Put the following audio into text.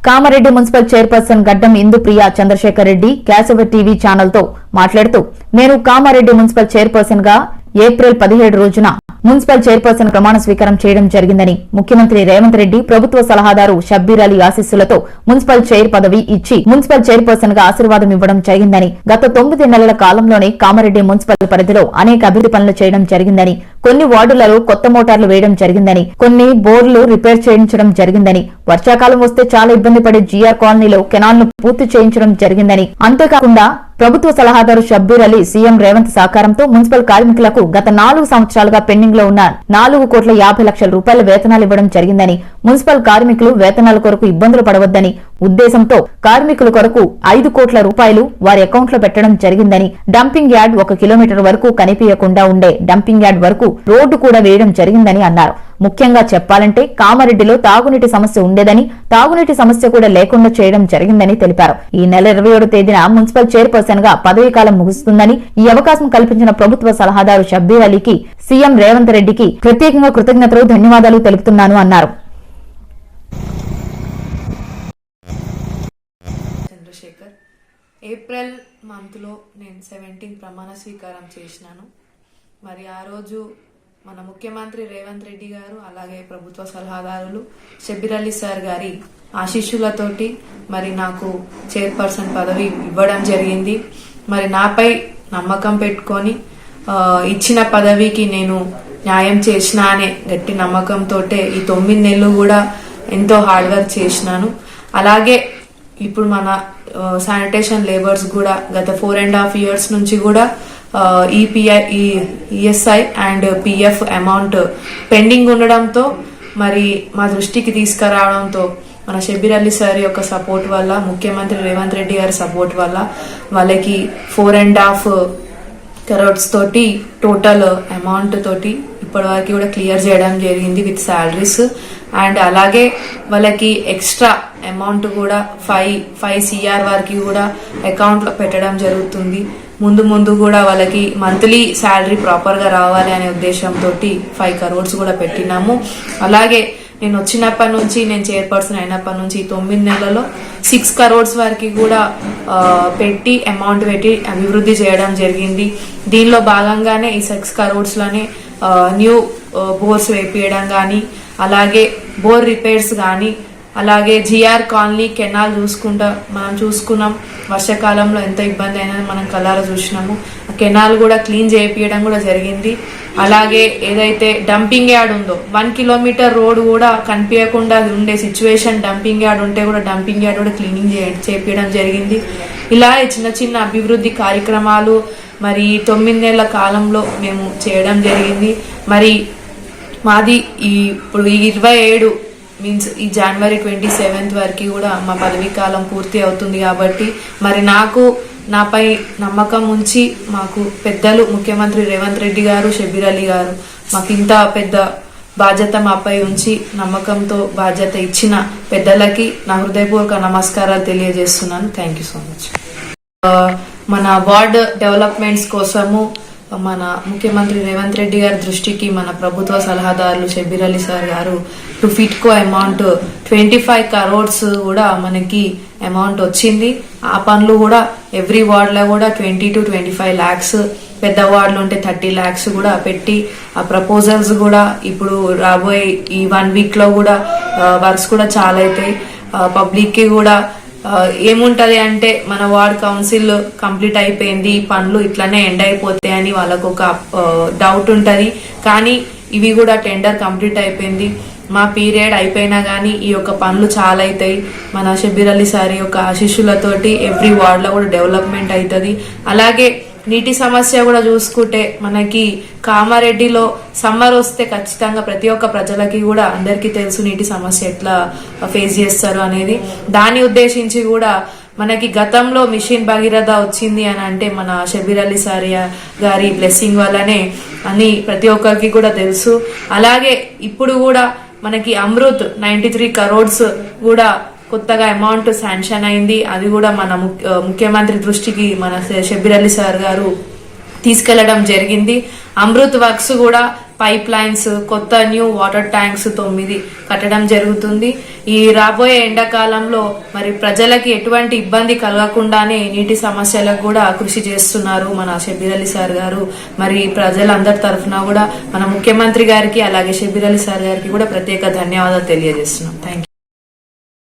Kamareddy municipal chairperson గడ్డం Indupriya Chandrasekhar Reddy Keshava TV channel తో మాట్లాడుతూ నేను కామారెడ్డి మున్సిపల్ చైర్పర్సన్ గా ఏప్రిల్ 17 రోజున మున్సిపల్ చైర్పర్సన్ ప్రమాణ స్వీకారం చేయడం జరిగిందని, ముఖ్యమంత్రి రేవంత్ రెడ్డి ప్రభుత్వ సలహాదారు షబ్బీర్ అలీ ఆశీస్సులతో మున్సిపల్ చైర్ పదవి ఇచ్చి మున్సిపల్ చైర్పర్సన్ గా ఆశీర్వాదం ఇవ్వడం జరిగిందని, గత 9 నెలల కాలంలోనే కామారెడ్డి మున్సిపల్ పరిధిలో అనేక అభివృద్ధి పనులు చేయడం జరిగిందని, కొన్ని వార్డులలో కొత్త మోటార్లు వేయడం జరిగిందని, కొన్ని బోర్లు రిపేర్ చేయించడం జరిగిందని, వర్షాకాలం వస్తే చాలా ఇబ్బంది పడే జీఆర్ కాలనీలో కెనాల్ ను పూర్తి చేయించడం జరిగిందని, అంతేకాకుండా ప్రభుత్వ సలహాదారు షబ్బీర్ అలీ సీఎం రేవంత్ సహకారంతో మున్సిపల్ కార్మికులకు గత 4 సంవత్సరాలుగా పెండింగ్ లో ఉన్న 4,50,00,000 రూపాయల వేతనాలు ఇవ్వడం జరిగిందని, మున్సిపల్ కార్మికులు వేతనాల కొరకు ఇబ్బందులు పడవద్దని ఉద్దేశంతో కార్మికుల కొరకు 5 కోట్ల రూపాయలు వారి అకౌంట్ లో పెట్టడం జరిగిందని, డంపింగ్ యార్డ్ 1 కిలోమీటర్ వరకు కనిపించకుండా ఉండే డంపింగ్ యార్డ్ వరకు రోడ్డు కూడా వేయడం జరిగిందని అన్నారు. ముఖ్యంగా చెప్పాలంటే కామారెడ్డిలో తాగునీటి సమస్య ఉండేదని, తాగునీటి సమస్య కూడా లేకుండా చేయడం జరిగిందని తెలిపారు. ఈ నెల 27వ తేదీన మున్సిపల్ చైర్పర్సన్ గా పదవీ కాలం ముగుస్తుందని, ఈ అవకాశం కల్పించిన ప్రభుత్వ సలహాదారు షబ్బీర్ అలీకి, సీఎం రేవంత్ రెడ్డికి ప్రత్యేకంగా కృతజ్ఞతలు, ధన్యవాదాలు తెలుపుతున్నాను అన్నారు. చంద్రశేఖర్ ఏప్రిల్ మంత్ లో నేను 17 ప్రమాణ స్వీకారం చేసినాను. మరి ఆ రోజు మన ముఖ్యమంత్రి రేవంత్ రెడ్డి గారు అలాగే ప్రభుత్వ సలహాదారులు షబ్బీర్ అలీ సార్ గారి ఆశీస్సులతోటి మరి నాకు చైర్పర్సన్ పదవి ఇవ్వడం జరిగింది. మరి నాపై నమ్మకం పెట్టుకొని ఇచ్చిన పదవికి నేను న్యాయం చేసినా అనే గట్టి నమ్మకంతో ఈ 9 నెలలు కూడా ఎంతో హార్డ్ వర్క్ చేసినాను. అలాగే ఇప్పుడు మన శానిటేషన్ లేబర్స్ కూడా గత 4.5 years నుంచి కూడా ESI and PF amount pending ఉండడంతో మరి మా దృష్టికి తీసుకురావడంతో మన షబ్బీర్ అలీ సార్ యొక్క సపోర్ట్ వల్ల, ముఖ్యమంత్రి రేవంత్ రెడ్డి గారి సపోర్ట్ వల్ల వాళ్ళకి 4.5 crores తోటి టోటల్ అమౌంట్ తోటి ఇప్పటి వరకు కూడా క్లియర్ చేయడం జరిగింది విత్ శాలరీస్. అండ్ అలాగే వాళ్ళకి ఎక్స్ట్రా అమౌంట్ కూడా 5 CR వరకు కూడా అకౌంట్ లో పెట్టడం జరుగుతుంది. ముందు కూడా వాళ్ళకి మంత్లీ శాలరీ ప్రాపర్ గా రావాలి అనే ఉద్దేశంతో 5 crores కూడా పెట్టినాము. అలాగే నేను వచ్చినప్పటి నుంచి, నేను చైర్పర్సన్ అయినప్పటి నుంచి 9 నెలలలో 6 crores వరకు కూడా పెట్టి అమౌంట్ పెట్టి అభివృద్ధి చేయడం జరిగింది. దీనిలో భాగంగానే ఈ 6 crores లోనే న్యూ బోర్స్ వేపియడం కానీ, అలాగే బోర్ రిపేర్స్ కానీ, అలాగే జిఆర్ కాలనీ కెనాల్ మనం చూసుకున్నాం. వర్షాకాలంలో ఎంత ఇబ్బంది అయినా మనం కళ్ళారా చూసినాము. ఆ కెనాల్ కూడా క్లీన్ చేయించడం కూడా జరిగింది. అలాగే ఏదైతే డంపింగ్ యార్డ్ ఉందో 1 kilometer రోడ్ కూడా కనిపించకుండా ఉండే సిచ్యువేషన్, డంపింగ్ యార్డ్ ఉంటే కూడా డంపింగ్ యార్డ్ కూడా క్లీనింగ్ చేయించడం జరిగింది. ఇలా చిన్న అభివృద్ధి కార్యక్రమాలు మరి 9 నెలల కాలంలో మేము చేయడం జరిగింది. మరి మాది ఇప్పుడు 27 మీన్స్ ఈ January 27th వరకు కూడా మా పదవీ కాలం పూర్తి అవుతుంది. కాబట్టి మరి నాపై నమ్మకం ఉంచి మాకు పెద్దలు ముఖ్యమంత్రి రేవంత్ రెడ్డి గారు, షబ్బీర్ అలీ గారు మాకు ఇంత పెద్ద బాధ్యత మాపై ఉంచి నమ్మకంతో బాధ్యత ఇచ్చిన పెద్దలకి నా హృదయపూర్వక నమస్కారాలు తెలియజేస్తున్నాను. Thank you so much. మన వార్డ్ డెవలప్మెంట్స్ కోసము మన ముఖ్యమంత్రి రేవంత్ రెడ్డి గారి దృష్టికి మన ప్రభుత్వ సలహాదారులు షబ్బీర్ అలీ సార్ గారు టు ఫిట్కో అమౌంట్ 25 crores కూడా మనకి అమౌంట్ వచ్చింది. ఆ పనులు కూడా ఎవ్రీ వార్డ్ లో కూడా 20 to 25 lakhs, పెద్ద వార్డులు ఉంటే 30 lakhs కూడా పెట్టి ఆ ప్రపోజల్స్ కూడా ఇప్పుడు రాబోయే ఈ 1 week లో కూడా వర్క్స్ కూడా చాలా అవుతాయి. పబ్లిక్ కి కూడా ఏముంటది అంటే మన వార్డ్ కౌన్సిల్ కంప్లీట్ అయిపోయింది, పనులు ఇట్లానే ఎండ్ అయిపోతాయని వాళ్ళకు ఒక డౌట్ ఉంటది. కానీ ఇవి కూడా టెండర్ కంప్లీట్ అయిపోయింది. మా పీరియడ్ అయిపోయినా గానీ ఈ యొక్క పనులు చాలా అవుతాయి. మన షబ్బీర్ అలీ సార్ యొక్క ఆశీస్సులతోటి ఎవ్రీ వార్డ్ లో కూడా డెవలప్మెంట్ అవుతుంది. అలాగే నీటి సమస్య కూడా చూసుకుంటే మనకి కామారెడ్డిలో సమ్మర్ వస్తే ఖచ్చితంగా ప్రతి ఒక్క ప్రజలకి కూడా అందరికీ తెలుసు నీటి సమస్య ఎట్లా ఫేస్ చేస్తారు అనేది. దాన్ని ఉద్దేశించి కూడా మనకి గతంలో మిషన్ భగీరథ వచ్చింది అని అంటే మన షబ్బీర్ అలీ సార్ గారి బ్లెస్సింగ్ వల్లనే అని ప్రతి ఒక్కరికి కూడా తెలుసు. అలాగే ఇప్పుడు కూడా మనకి అమృత్ 93 crores కూడా కొత్తగా అమౌంట్ శాంక్షన్ అయింది. అది కూడా మన ముఖ్యమంత్రి దృష్టికి మన షబ్బీర్ అలీ సార్ గారు తీసుకెళ్లడం జరిగింది. అమృత్ వర్క్స్ కూడా పైప్ లైన్స్, కొత్త న్యూ వాటర్ ట్యాంక్స్ 9 కట్టడం జరుగుతుంది. ఈ రాబోయే ఎండాకాలంలో మరి ప్రజలకి ఎటువంటి ఇబ్బంది కలగకుండానే నీటి సమస్యలకు కూడా కృషి చేస్తున్నారు మన షబ్బీర్ అలీ సార్ గారు. మరి ప్రజలందరి తరఫున కూడా మన ముఖ్యమంత్రి గారికి అలాగే షబ్బీర్ అలీ సార్ గారికి కూడా ప్రత్యేక ధన్యవాదాలు తెలియజేస్తున్నాం. Thank you.